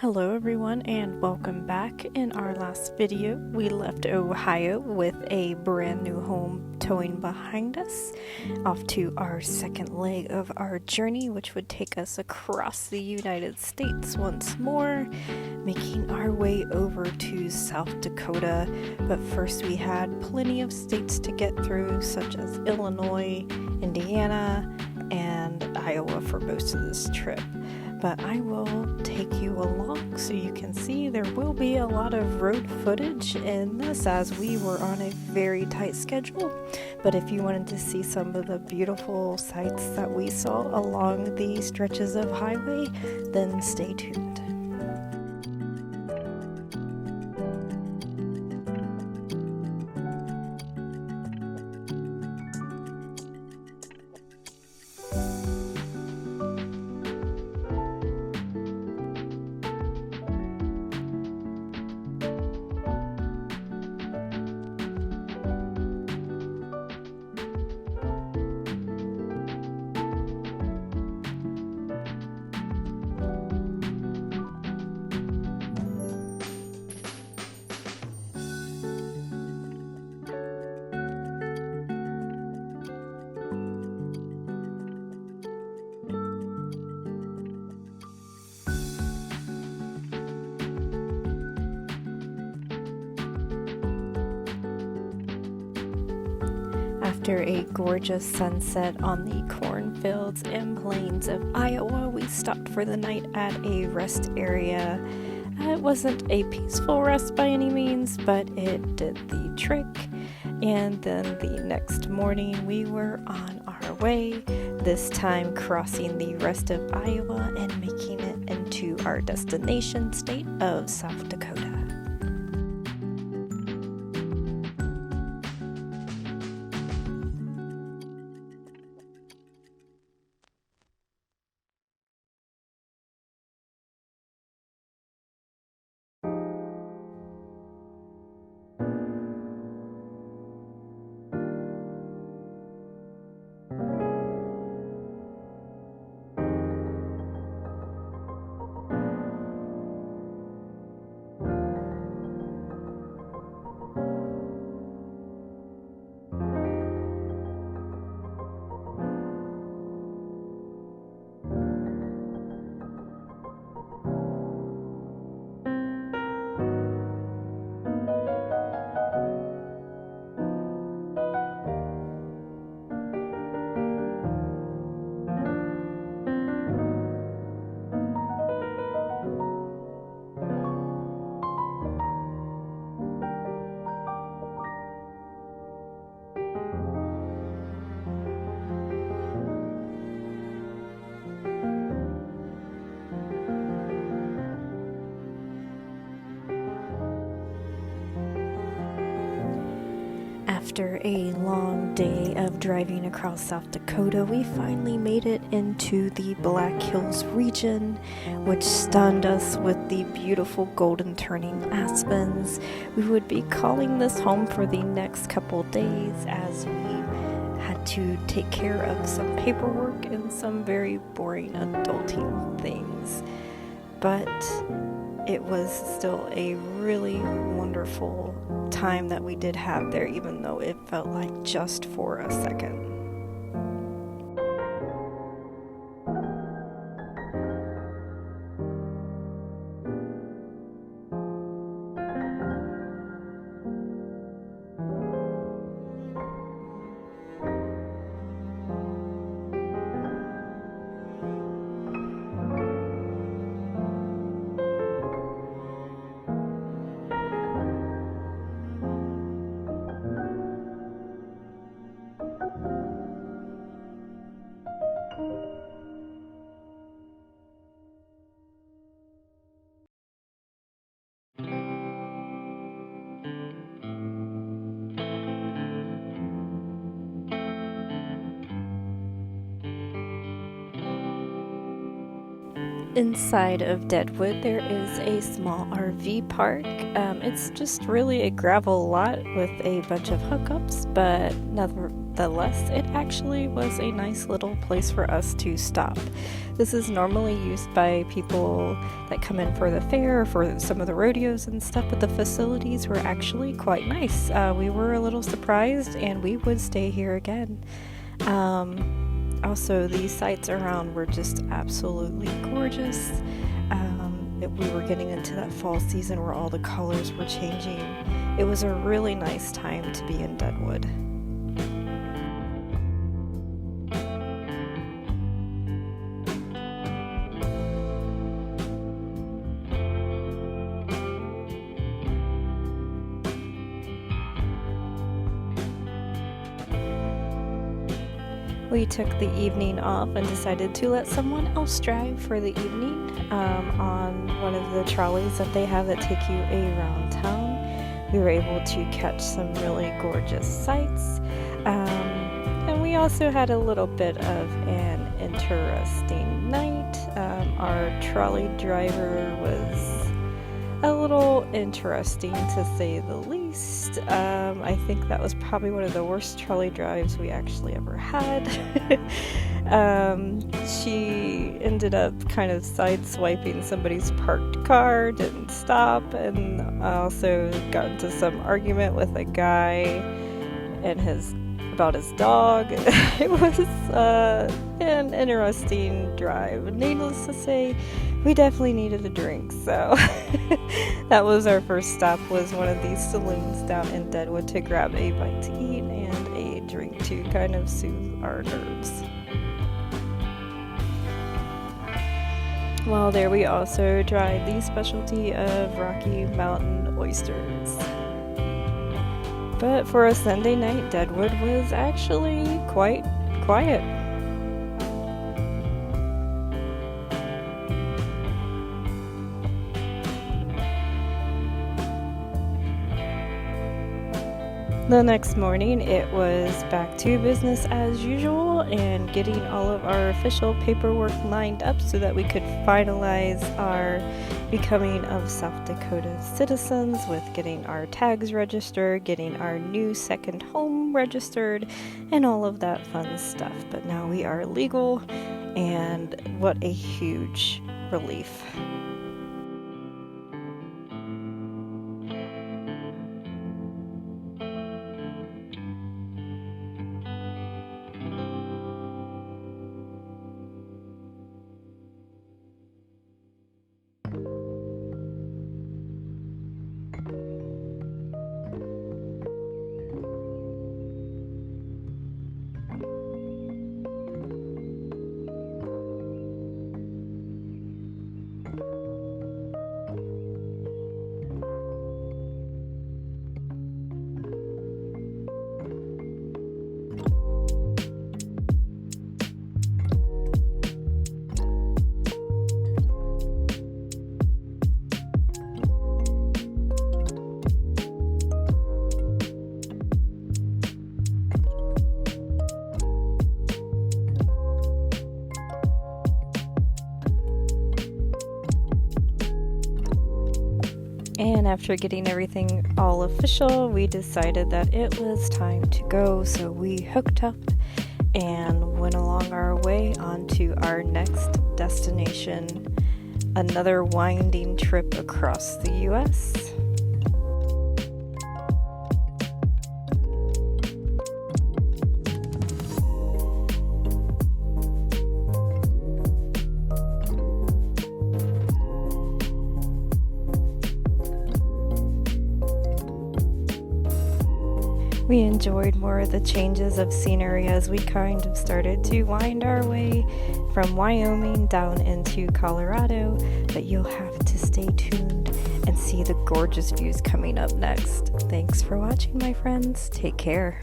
Hello everyone and welcome back. In our last video, we left Ohio with a brand new home towing behind us, off to our second leg of our journey, which would take us across the United States once more, making our way over to South Dakota. But first we had plenty of states to get through, such as Illinois, Indiana, and Iowa for most of this trip. But I will take you along so you can see there will be a lot of road footage in this as we were on a very tight schedule. But if you wanted to see some of the beautiful sights that we saw along the stretches of highway, then stay tuned. After a gorgeous sunset on the cornfields and plains of Iowa, we stopped for the night at a rest area. It wasn't a peaceful rest by any means, but it did the trick. And then the next morning we were on our way, this time crossing the rest of Iowa and making it into our destination state of South Dakota. After a long day of driving across South Dakota, we finally made it into the Black Hills region, which stunned us with the beautiful golden turning aspens. We would be calling this home for the next couple days as we had to take care of some paperwork and some very boring adulting things. But it was still a really wonderful time that we did have there, even though it felt like just for a second. Inside of Deadwood, there is a small RV park. It's just really a gravel lot with a bunch of hookups, but nonetheless, it actually was a nice little place for us to stop. This is normally used by people that come in for the fair or for some of the rodeos and stuff, but the facilities were actually quite nice. We were a little surprised, and we would stay here again. Also, the sights around were just absolutely gorgeous. We were getting into that fall season where all the colors were changing. It was a really nice time to be in Deadwood. We took the evening off and decided to let someone else drive for the evening on one of the trolleys that they have that take you around town. We were able to catch some really gorgeous sights, and we also had a little bit of an interesting night. Our trolley driver was a little interesting, to say the least. I think that was probably one of the worst trolley drives we actually ever had. She ended up kind of sideswiping somebody's parked car, didn't stop, and also got into some argument with a guy and about his dog. It was an interesting drive. Needless to say, we definitely needed a drink, so that was our first stop, was one of these saloons down in Deadwood to grab a bite to eat and a drink to kind of soothe our nerves. While there, we also tried the specialty of Rocky Mountain oysters. But for a Sunday night, Deadwood was actually quite quiet. The next morning, it was back to business as usual and getting all of our official paperwork lined up so that we could finalize our becoming of South Dakota citizens, with getting our tags registered, getting our new second home registered, and all of that fun stuff. But now we are legal, and what a huge relief. And after getting everything all official, we decided that it was time to go, so we hooked up and went along our way onto our next destination, another winding trip across the U.S. We enjoyed more of the changes of scenery as we kind of started to wind our way from Wyoming down into Colorado, but you'll have to stay tuned and see the gorgeous views coming up next. Thanks for watching, my friends. Take care.